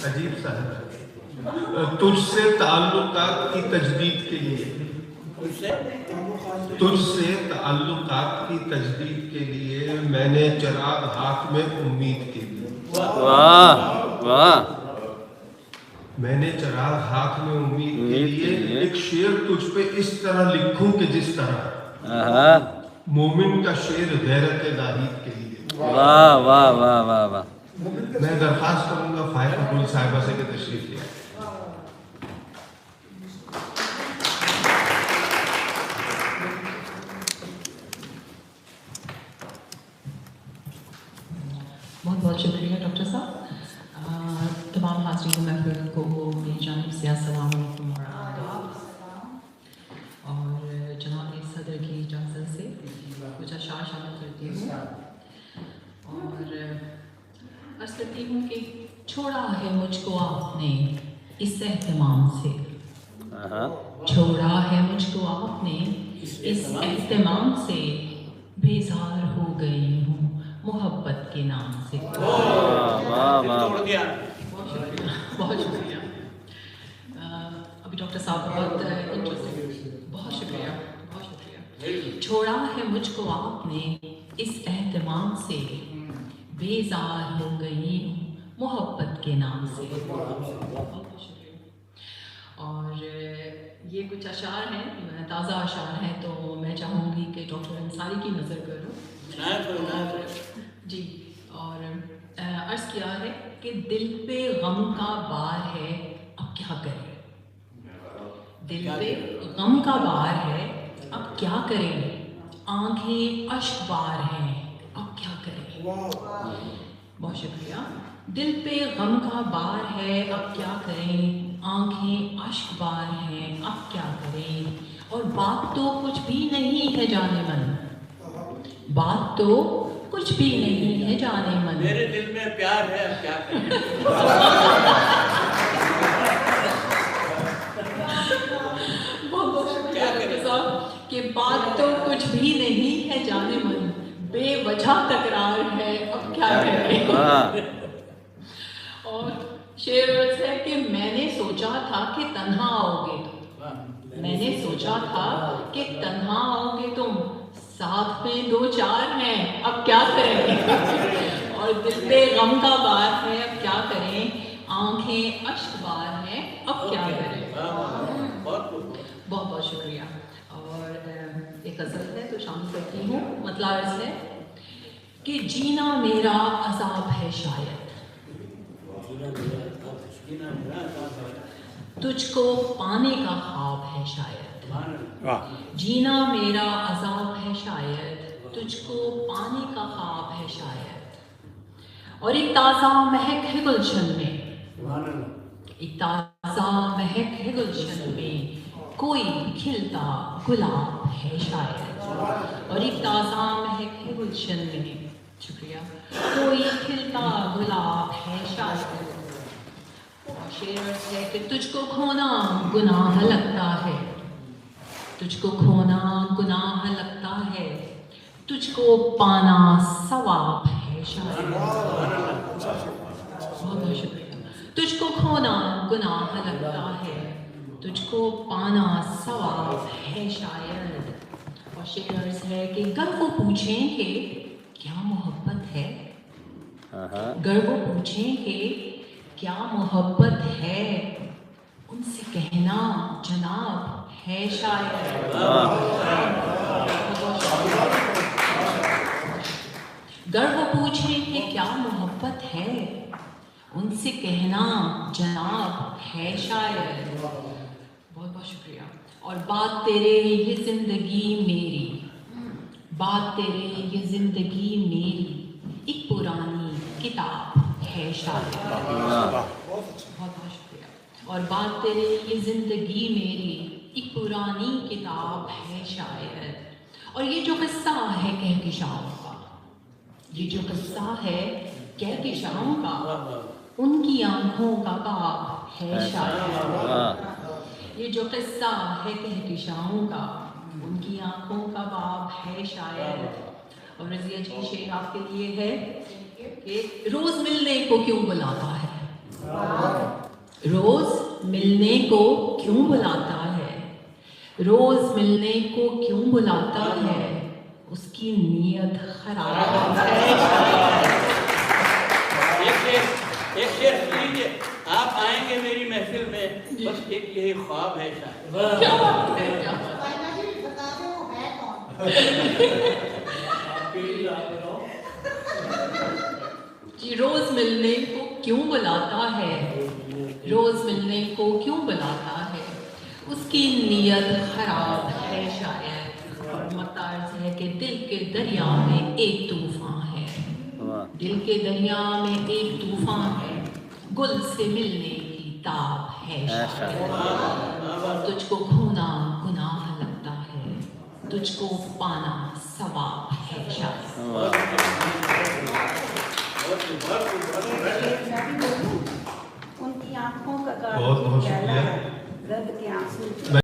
عجیب سا ہے. تجھ سے تعلقات کی تجدید کے لیے، تجھ سے تعلقات کی تجدید کے لیے میں نے چراغ ہاتھ میں امید کے لیے. واہ واہ. میں نے چراغ ہاتھ میں امید کے لیے ایک شعر تجھ پہ اس طرح لکھوں کہ جس طرح مومن کا شعر غیرت ناہید کے لیے. واہ واہ واہ واہ واہ. میں درخواست کروں گا فائق عبدال صاحبہ سے کہ تشریف لے. بہت بہت شکریہ ڈاکٹر صاحب. تمام حاضرین محفل کو میری جانب سے السلام علیکم ورحمۃ اللہ. اور جناب صدر کی اجازت سے کچھ اشعار شامل کرتی ہوں اور عرض کرتی ہوں کہ چھوڑا ہے مجھ کو آپ نے اس اہتمام سے، چھوڑا ہے مجھ کو آپ نے اس اہتمام سے، بیزار ہو گئی ہوں محبت کے نام سے. بہت شکریہ. ابھی ڈاکٹر صاحب بہت انٹرسٹنگ. بہت شکریہ بہت شکریہ. چھوڑا ہے مجھ کو آپ نے اس اہتمام سے، بیزار ہو گئی ہوں محبت کے نام سے. بہت شکریہ. اور یہ کچھ اشعار ہیں، تازہ اشعار ہیں، تو میں چاہوں گی کہ ڈاکٹر انصاری کی نظر کروں. جی. اور عرض کیا ہے کہ دل پہ غم کا بار ہے اب کیا کریں، دل پہ غم کا بار ہے اب کیا کریں، آنکھیں اشک بار ہیں اب کیا کریں. بہت شکریہ. دل پہ غم کا بار ہے اب کیا کریں، آنکھیں اشک بار ہیں اب کیا کریں. اور بات تو کچھ بھی نہیں ہے جانے من، بات تو کچھ بھی نہیں ہے جانے من. میرے دل میں پیار ہے اب کیا کریں. بہت بہت شکریہ صاحب کہ بات تو کچھ بھی نہیں ہے جانے من، بے وجہ تکرار ہے اب کیا کریں. اور شعر ہے کہ میں نے سوچا تھا کہ تنہا آؤ گے تم، میں نے سوچا تھا کہ تنہا آؤ گے تم، ساتھ میں دو چار ہیں اب کیا کریں. اور دل پہ غم کا بار ہے اب کیا کریں، آنکھیں اشک بار ہیں اب کیا کریں. بہت بہت شکریہ. اور ایک غزل ہے تو شامل کرتی ہوں. مطلع عرض ہے کہ جینا میرا عذاب ہے شاید، تجھ کو پانے کا خواب ہے شاید. جینا میرا عذاب ہے شاید، تجھ کو پانے کا خواب ہے شاید. اور ایک تازہ مہک ہے گلشن میں، ایک تازہ مہک ہے گلشن میں، کوئی کھلتا گلاب ہے شاید. اور ایک تازہ مہک ہے گلشن میں، شکریہ، کوئی کھلتا گلاب ہے شاید. اور شعر ہے کہ تجھ کو کھونا گناہ لگتا ہے، تجھ کو کھونا گناہ لگتا ہے، تجھ کو پانا ثواب ہے شاید. بہت بہت شکریہ. تجھ کو کھونا گناہ لگتا ہے، تجھ کو پانا ثواب ہے شاید. اور شعر ہے کہ گر وہ پوچھیں کہ کیا محبت ہے، گر وہ پوچھیں کہ کیا محبت ہے، ان سے کہنا جناب ہے شاید. گر وہ پوچھیں کہ کیا محبت ہے، ان سے کہنا جناب ہے شاید. بہت بہت شکریہ. اور بات تیرے یہ زندگی میری، بات تیرے یہ زندگی میری، ایک پرانی کتاب ہے شاید. بہت بہت شکریہ. اور بات تیرے یہ زندگی میری، ایک پرانی کتاب ہے شاید. اور یہ جو قصہ ہے کہکشاؤں کا، یہ جو قصہ ہے کہکشاؤں کا، ان کی آنکھوں کا خواب ہے شاید. یہ جو قصہ ہے کہکشاؤں کا، ان کی آنکھوں کا خواب ہے شاید. اور رضیہ جی شعر آپ کے لیے ہے کہ روز ملنے کو کیوں بلاتا ہے؟ روز ملنے کو کیوں بلاتا ہے؟ روز ملنے کو کیوں بلاتا ہے؟ اس کی نیت خراب ہے۔ ایک شعر لیجیے، آپ آئیں گے میری محفل میں، بس ایک یہی خواب ہے شاید۔ کیا بات ہے، کیا بات ہے۔ جی روز ملنے کو کیوں بلاتا ہے؟ روز ملنے کو کیوں بلاتا ہے؟ اس کی نیت خراب ہے شاید۔ اور مطارز ہے کہ دل کے دریا میں ایک طوفان ہے، دل کے دریا میں ایک طوفان ہے، گل سے ملنے کی تاب ہے شاید۔ تجھ کو کھونا گناہ لگتا ہے، تجھ کو پانا ثواب ہے شاید۔